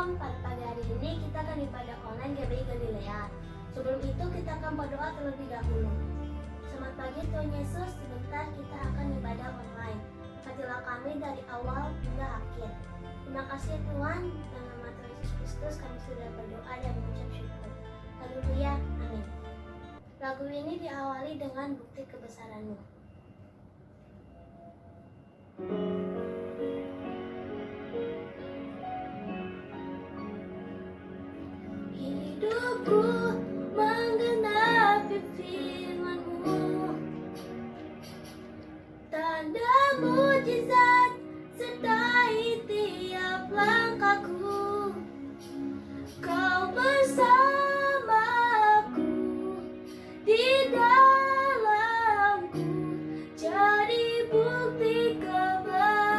Shalom, pada pagi hari ini kita akan ibadah online GBI Galilea. Sebelum itu kita akan berdoa terlebih dahulu. Selamat pagi Tuhan Yesus, sebentar kita akan ibadah online. Berkatilah kami dari awal hingga akhir. Terima kasih Tuhan, dalam nama Tuhan Yesus Kristus kami sudah berdoa dan mengucap syukur. Haleluya, amin. Lagu ini diawali dengan bukti kebesaran-Mu. Hidupku menggenapi firman-Mu, tanda mujizat sertai tiap langkahku. Kau bersamaku di dalamku, jadi bukti kebesaran-Mu.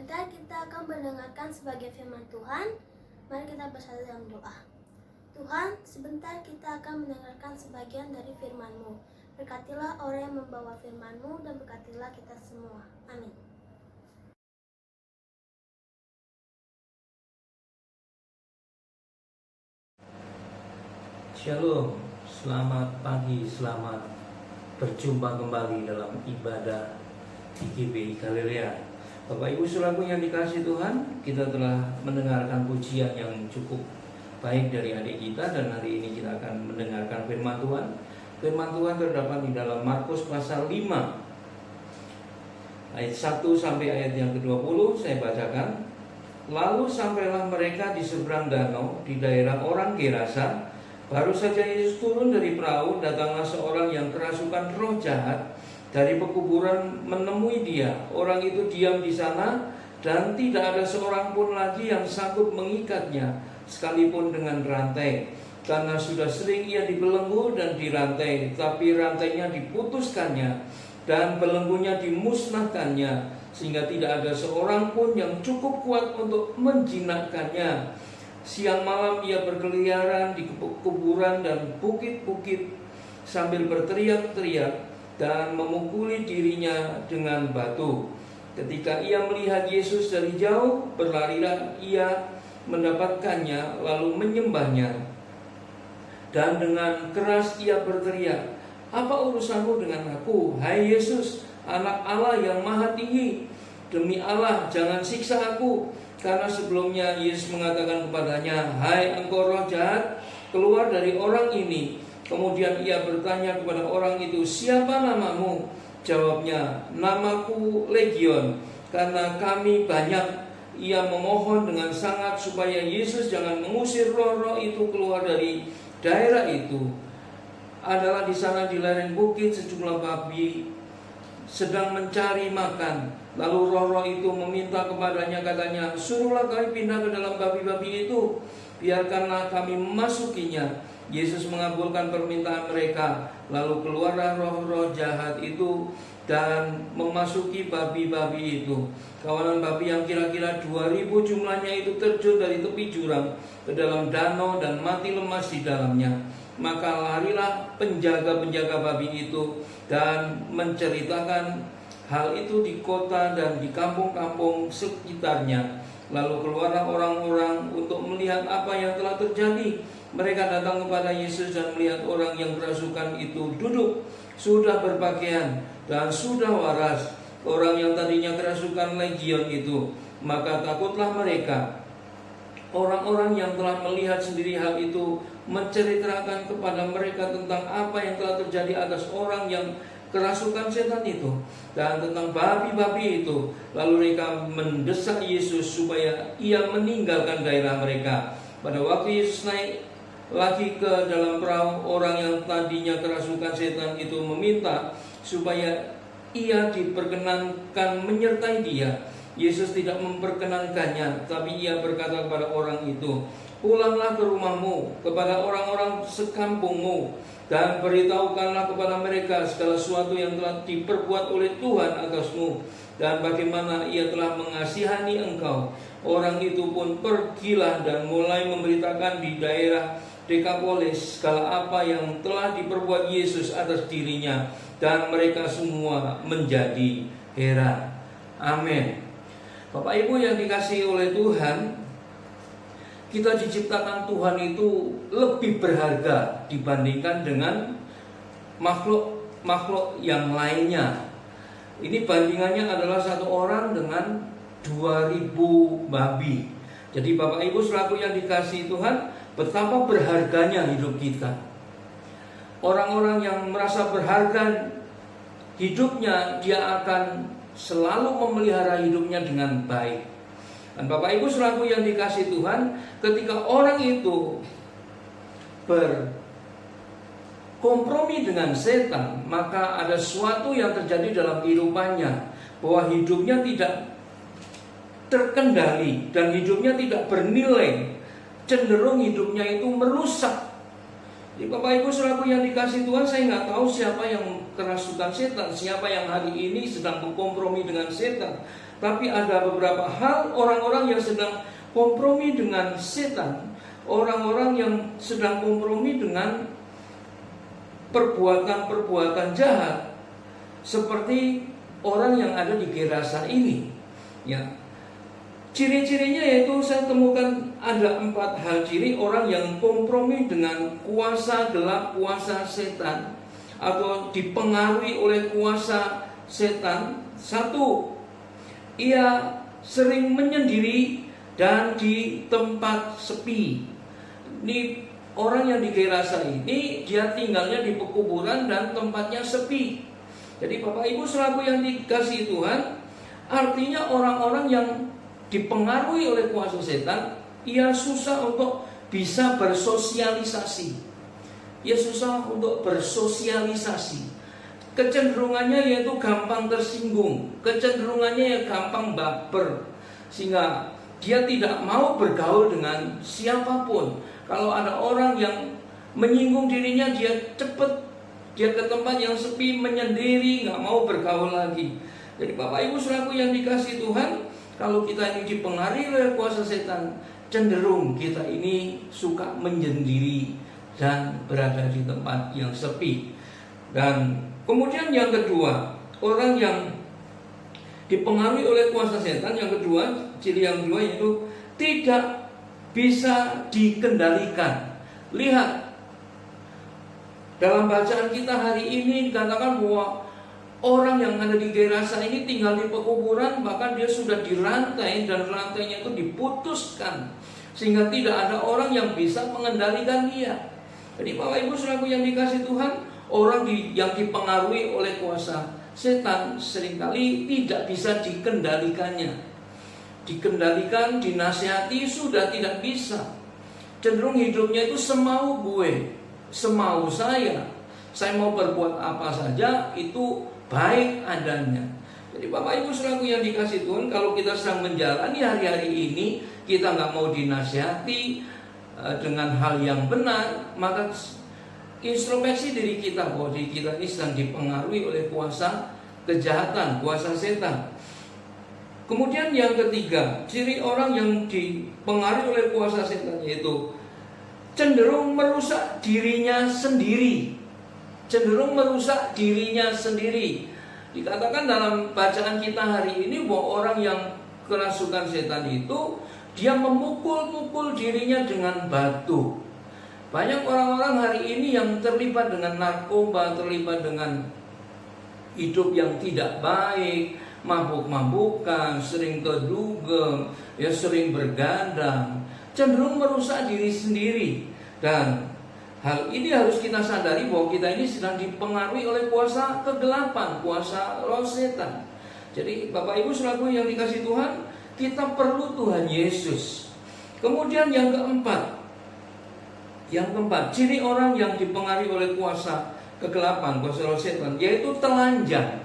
Sebentar kita akan mendengarkan sebagian firman Tuhan. Mari kita bersatu dalam doa. Tuhan, sebentar kita akan mendengarkan sebagian dari firman-Mu. Berkatilah orang yang membawa firman-Mu dan berkatilah kita semua. Amin. Shalom, selamat pagi, selamat berjumpa kembali dalam ibadah IGB Galilea. Bapak Ibu Saudaraku yang dikasihi Tuhan, kita telah mendengarkan pujian yang cukup baik dari adik kita, dan hari ini kita akan mendengarkan firman Tuhan. Firman Tuhan terdapat di dalam Markus pasal 5 ayat 1 sampai ayat yang ke-20. Saya bacakan. Lalu sampailah mereka di seberang danau di daerah orang Gerasa. Baru saja Yesus turun dari perahu, datanglah seorang yang kerasukan roh jahat dari pekuburan menemui dia. Orang itu diam di sana dan tidak ada seorang pun lagi yang sanggup mengikatnya, sekalipun dengan rantai. Karena sudah sering ia dibelenggu dan dirantai, tapi rantainya diputuskannya dan belenggunya dimusnahkannya, sehingga tidak ada seorang pun yang cukup kuat untuk menjinakkannya. Siang malam ia berkeliaran di kuburan dan bukit-bukit sambil berteriak-teriak dan memukuli dirinya dengan batu. Ketika ia melihat Yesus dari jauh, berlarilah ia mendapatkannya lalu menyembahnya. Dan dengan keras ia berteriak, "Apa urusanmu dengan aku, hai Yesus, Anak Allah yang Maha Tinggi? Demi Allah, jangan siksa aku." Karena sebelumnya Yesus mengatakan kepadanya, "Hai engkau roh jahat, keluar dari orang ini." Kemudian ia bertanya kepada orang itu, "Siapa namamu?" Jawabnya, "Namaku Legion, karena kami banyak." Ia memohon dengan sangat supaya Yesus jangan mengusir roh-roh itu keluar dari daerah itu. Adalah di sana di lereng bukit sejumlah babi sedang mencari makan. Lalu roh-roh itu meminta kepadanya, katanya, "Suruhlah kami pindah ke dalam babi-babi itu, biarkanlah kami memasukinya." Yesus mengabulkan permintaan mereka. Lalu keluarlah roh-roh jahat itu dan memasuki babi-babi itu. Kawanan babi yang kira-kira 2000 jumlahnya itu terjun dari tepi jurang ke dalam danau dan mati lemas di dalamnya. Maka larilah penjaga-penjaga babi itu dan menceritakan hal itu di kota dan di kampung-kampung sekitarnya. Lalu keluarlah orang-orang untuk melihat apa yang telah terjadi. Mereka datang kepada Yesus dan melihat orang yang kerasukan itu duduk, sudah berpakaian dan sudah waras, orang yang tadinya kerasukan legion itu. Maka takutlah mereka. Orang-orang yang telah melihat sendiri hal itu menceritakan kepada mereka tentang apa yang telah terjadi atas orang yang kerasukan setan itu dan tentang babi-babi itu. Lalu mereka mendesak Yesus supaya ia meninggalkan daerah mereka. Pada waktu Yesus naik lagi ke dalam perahu, orang yang tadinya kerasukan setan itu meminta supaya ia diperkenankan menyertai dia. Yesus tidak memperkenankannya, tapi ia berkata kepada orang itu, "Pulanglah ke rumahmu, kepada orang-orang sekampungmu, dan beritahukanlah kepada mereka segala sesuatu yang telah diperbuat oleh Tuhan atasmu, dan bagaimana ia telah mengasihani engkau." Orang itu pun pergilah dan mulai memberitakan di daerah Dekapolis segala apa yang telah diperbuat Yesus atas dirinya, dan mereka semua menjadi heran. Amin. Bapak Ibu yang dikasihi oleh Tuhan, kita diciptakan Tuhan itu lebih berharga dibandingkan dengan makhluk yang lainnya. Ini bandingannya adalah satu orang dengan 2000 babi. Jadi Bapak Ibu selaku yang dikasihi Tuhan, betapa berharganya hidup kita. Orang-orang yang merasa berharga hidupnya, dia akan selalu memelihara hidupnya dengan baik. Dan Bapak Ibu selaku yang dikasihi Tuhan, ketika orang itu berkompromi dengan setan, maka ada sesuatu yang terjadi dalam kehidupannya, bahwa hidupnya tidak terkendali dan hidupnya tidak bernilai, cenderung hidupnya itu merusak. Jadi Bapak Ibu selaku yang dikasihi Tuhan, saya nggak tahu siapa yang kerasukan setan, siapa yang hari ini sedang berkompromi dengan setan. Tapi ada beberapa hal orang-orang yang sedang kompromi dengan setan, orang-orang yang sedang kompromi dengan perbuatan-perbuatan jahat, seperti orang yang ada di Gerasa ini. Ya, ciri-cirinya yaitu saya temukan ada 4 hal ciri orang yang kompromi dengan kuasa gelap, kuasa setan, atau dipengaruhi oleh kuasa setan. 1, ia sering menyendiri dan di tempat sepi. Ini orang yang di Gerasa ini, dia tinggalnya di pekuburan dan tempatnya sepi. Jadi Bapak Ibu selaku yang dikasihi Tuhan, artinya orang-orang yang dipengaruhi oleh kuasa setan, ia susah untuk bisa bersosialisasi. Ia susah untuk bersosialisasi. Kecenderungannya yaitu gampang tersinggung, kecenderungannya ya gampang baper, sehingga dia tidak mau bergaul dengan siapapun. Kalau ada orang yang menyinggung dirinya, dia ke tempat yang sepi, menyendiri, nggak mau bergaul lagi. Jadi Bapak Ibu selaku yang dikasihi Tuhan, kalau kita ini dipengaruhi oleh kuasa setan, cenderung kita ini suka menyendiri dan berada di tempat yang sepi. Dan kemudian yang kedua, orang yang dipengaruhi oleh kuasa setan, yang kedua, ciri yang kedua yaitu tidak bisa dikendalikan. Lihat, dalam bacaan kita hari ini dikatakan bahwa orang yang ada di Gerasa ini tinggal di pekuburan, bahkan dia sudah dirantai dan rantainya itu diputuskan, sehingga tidak ada orang yang bisa mengendalikan dia. Jadi Bapak Ibu selaku yang dikasihi Tuhan, orang yang dipengaruhi oleh kuasa setan seringkali tidak bisa dikendalikannya. Dikendalikan, dinasihati sudah tidak bisa. Cenderung hidupnya itu semau gue, semau saya mau berbuat apa saja itu baik adanya. Jadi Bapak Ibu selaku yang dikasihi Tuhan, kalau kita sedang menjalani hari-hari ini, kita nggak mau dinasihati dengan hal yang benar, maka introspeksi diri kita bahwa diri kita ini sedang dipengaruhi oleh kuasa kejahatan, kuasa setan. Kemudian yang ketiga, ciri orang yang dipengaruhi oleh kuasa setan yaitu cenderung merusak dirinya sendiri. Cenderung merusak dirinya sendiri. Dikatakan dalam bacaan kita hari ini bahwa orang yang kerasukan setan itu, dia memukul-mukul dirinya dengan batu. Banyak orang-orang hari ini yang terlibat dengan narkoba, terlibat dengan hidup yang tidak baik, mabuk-mabukan, sering kedugem, ya sering bergadang, cenderung merusak diri sendiri. Dan hal ini harus kita sadari bahwa kita ini sedang dipengaruhi oleh kuasa kegelapan, kuasa roh setan. Jadi Bapak Ibu selaku yang dikasihi Tuhan, kita perlu Tuhan Yesus. Kemudian yang keempat, ciri orang yang dipengaruhi oleh kuasa kegelapan, kuasa roh setan, yaitu telanjang.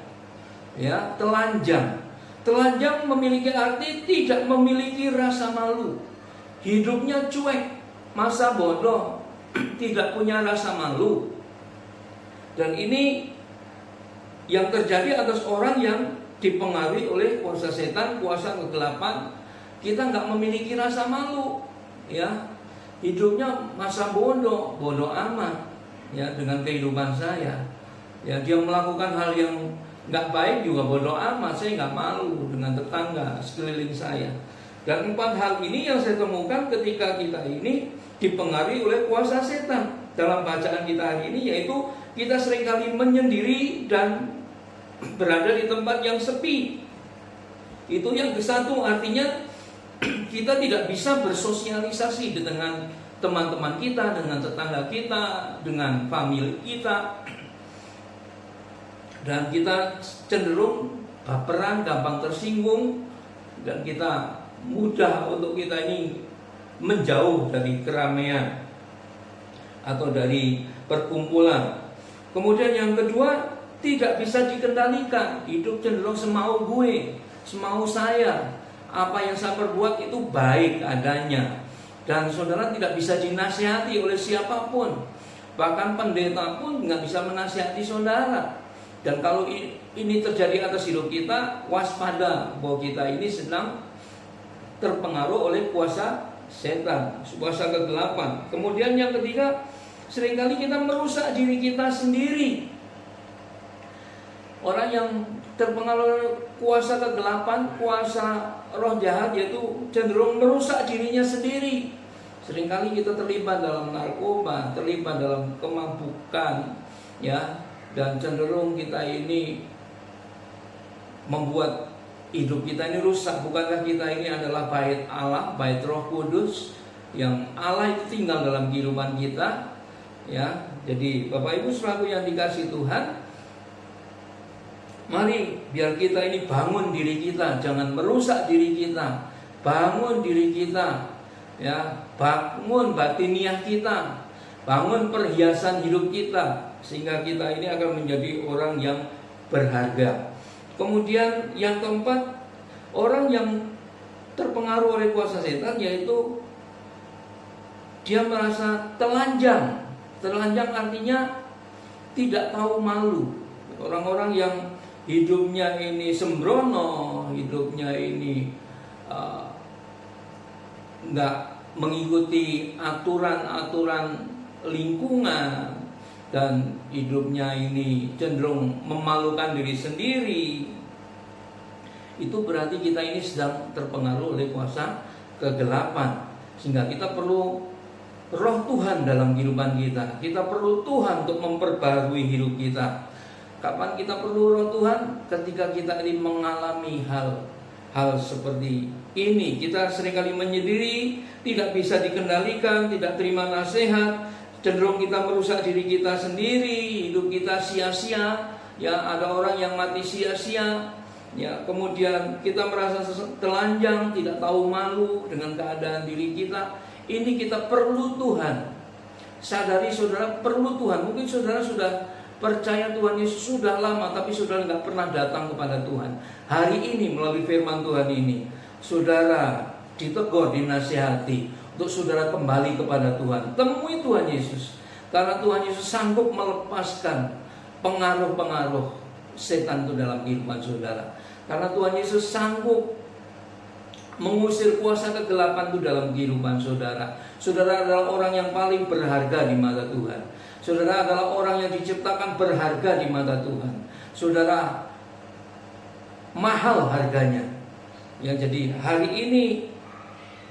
Ya, telanjang. Telanjang memiliki arti tidak memiliki rasa malu. Hidupnya cuek, masa bodoh, tidak punya rasa malu. Dan ini yang terjadi atas orang yang dipengaruhi oleh kuasa setan, kuasa kegelapan. Kita nggak memiliki rasa malu, ya. Hidupnya masa bodoh amat, ya, dengan kehidupan saya. Ya, dia melakukan hal yang nggak baik juga bodoh amat, saya nggak malu dengan tetangga sekeliling saya. Dan 4 hal ini yang saya temukan ketika kita ini dipengaruhi oleh kuasa setan. Dalam bacaan kita hari ini yaitu kita seringkali menyendiri dan berada di tempat yang sepi. Itu yang ke-1, artinya kita tidak bisa bersosialisasi dengan teman-teman kita, dengan tetangga kita, dengan famili kita. Dan kita cenderung baperan, gampang tersinggung, dan kita mudah untuk kita ini menjauh dari keramaian atau dari perkumpulan. Kemudian yang kedua, tidak bisa dikendalikan. Hidup cenderung semau gue, semau saya. Apa yang saya perbuat itu baik adanya. Dan saudara tidak bisa dinasihati oleh siapapun. Bahkan pendeta pun nggak bisa menasihati saudara. Dan kalau ini terjadi atas hidup kita, waspada bahwa kita ini sedang terpengaruh oleh kuasa setan, kuasa kegelapan. Kemudian yang ketiga, seringkali kita merusak diri kita sendiri. Orang yang terpengaruh oleh kuasa kegelapan, kuasa roh jahat, yaitu cenderung merusak dirinya sendiri. Seringkali kita terlibat dalam narkoba, terlibat dalam kemabukkan, ya, dan cenderung kita ini membuat hidup kita ini rusak. Bukankah kita ini adalah bait Allah, bait Roh Kudus, yang Allah itu tinggal dalam kehidupan kita, ya. Jadi Bapak Ibu selaku yang dikasihi Tuhan, mari biar kita ini bangun diri kita, jangan merusak diri kita. Bangun diri kita, ya, bangun batiniah kita, bangun perhiasan hidup kita, sehingga kita ini akan menjadi orang yang berharga. Kemudian yang keempat, orang yang terpengaruh oleh kuasa setan, yaitu dia merasa telanjang. Telanjang artinya tidak tahu malu. Orang-orang yang hidupnya ini sembrono, hidupnya ini nggak mengikuti aturan-aturan lingkungan, dan hidupnya ini cenderung memalukan diri sendiri, itu berarti kita ini sedang terpengaruh oleh kuasa kegelapan. Sehingga kita perlu roh Tuhan dalam kehidupan kita. Kita perlu Tuhan untuk memperbarui hidup kita. Kapan kita perlu roh Tuhan? Ketika kita ini mengalami hal seperti ini. Kita seringkali menyendiri, tidak bisa dikendalikan, tidak terima nasihat, cenderung kita merusak diri kita sendiri, hidup kita sia-sia. Ya, ada orang yang mati sia-sia. Ya, kemudian kita merasa telanjang, tidak tahu malu dengan keadaan diri kita. Ini kita perlu Tuhan. Sadari saudara, perlu Tuhan. Mungkin saudara sudah percaya Tuhan Yesus sudah lama, tapi saudara nggak pernah datang kepada Tuhan. Hari ini melalui firman Tuhan ini, saudara ditegur, dinasihati untuk saudara kembali kepada Tuhan. Temui Tuhan Yesus, karena Tuhan Yesus sanggup melepaskan pengaruh-pengaruh setan itu dalam kehidupan saudara. Karena Tuhan Yesus sanggup mengusir kuasa kegelapan itu dalam kehidupan saudara. Saudara adalah orang yang paling berharga di mata Tuhan. Saudara adalah orang yang diciptakan berharga di mata Tuhan. Saudara mahal harganya. Ya, jadi hari ini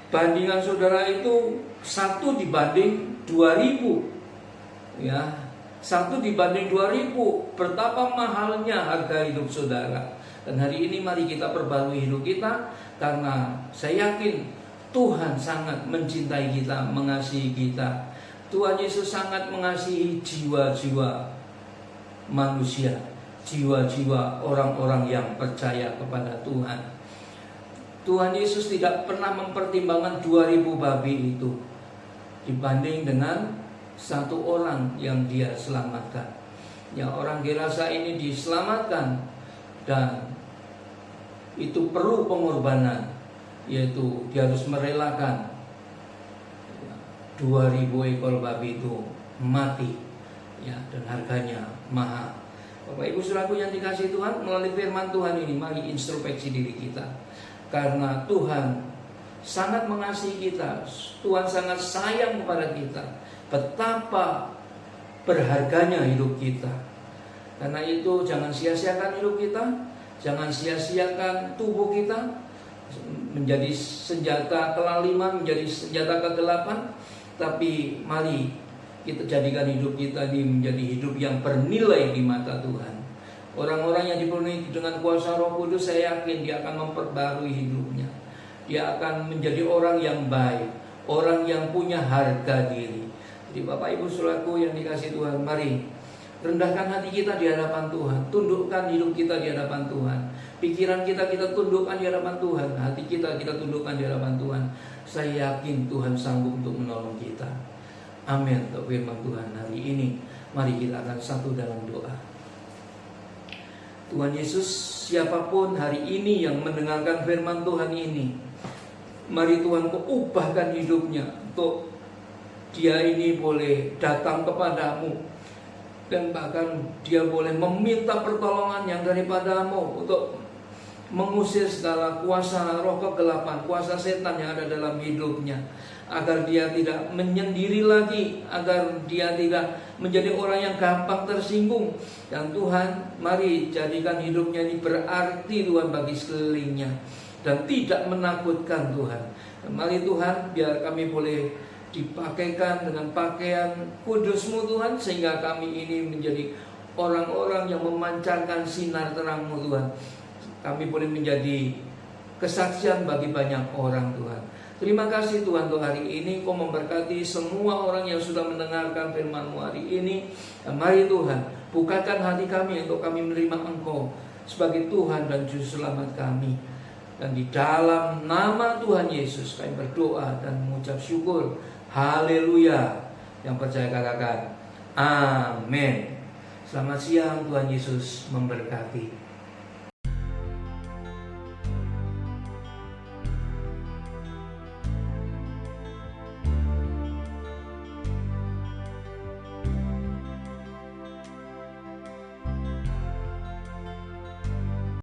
bandingan saudara itu 1 dibanding 2000. Ya, 1 dibanding 2000. Betapa mahalnya harga hidup saudara. Dan hari ini mari kita perbarui hidup kita, karena saya yakin Tuhan sangat mencintai kita, mengasihi kita. Tuhan Yesus sangat mengasihi jiwa-jiwa manusia, jiwa-jiwa orang-orang yang percaya kepada Tuhan. Tuhan Yesus tidak pernah mempertimbangkan 2000 babi itu dibanding dengan 1 orang yang dia selamatkan. Ya, orang Gerasa ini diselamatkan, dan itu perlu pengorbanan, yaitu dia harus merelakan 2000 ekor babi itu mati, ya, dan harganya mahal. Bapak Ibu saudaraku yang dikasihi Tuhan, melalui firman Tuhan ini mari introspeksi diri kita, karena Tuhan sangat mengasihi kita, Tuhan sangat sayang kepada kita. Betapa berharganya hidup kita. Karena itu jangan sia-siakan hidup kita, jangan sia-siakan tubuh kita menjadi senjata kelaliman, menjadi senjata kegelapan. Tapi mari kita jadikan hidup kita ini menjadi hidup yang bernilai di mata Tuhan. Orang-orang yang dipenuhi dengan kuasa Roh Kudus, saya yakin dia akan memperbarui hidupnya. Dia akan menjadi orang yang baik, orang yang punya harga diri. Jadi Bapak Ibu saudaraku yang dikasihi Tuhan, mari rendahkan hati kita di hadapan Tuhan, tundukkan hidup kita di hadapan Tuhan, pikiran kita tundukkan di hadapan Tuhan, hati kita tundukkan di hadapan Tuhan. Saya yakin Tuhan sanggup untuk menolong kita. Amin. Untuk firman Tuhan hari ini, mari kita akan satu dalam doa. Tuhan Yesus, siapapun hari ini yang mendengarkan firman Tuhan ini, mari Tuhan Kau ubahkan hidupnya, untuk dia ini boleh datang kepadamu Dan bahkan dia boleh meminta pertolongan yang daripadamu untuk mengusir segala kuasa roh kegelapan, kuasa setan yang ada dalam hidupnya, agar dia tidak menyendiri lagi, agar dia tidak menjadi orang yang gampang tersinggung. Dan Tuhan, mari jadikan hidupnya ini berarti Tuhan bagi sekelilingnya, dan tidak menakutkan Tuhan. Dan mari Tuhan, biar kami boleh dipakaikan dengan pakaian kudus-Mu Tuhan, sehingga kami ini menjadi orang-orang yang memancarkan sinar terang-Mu Tuhan. Kami boleh menjadi kesaksian bagi banyak orang Tuhan. Terima kasih Tuhan untuk hari ini. Kau memberkati semua orang yang sudah mendengarkan firman-Mu hari ini. Dan mari Tuhan, bukakan hati kami untuk kami menerima Engkau sebagai Tuhan dan Juru Selamat kami. Dan di dalam nama Tuhan Yesus kami berdoa dan mengucap syukur. Haleluya. Yang percaya katakan amin. Selamat siang, Tuhan Yesus memberkati.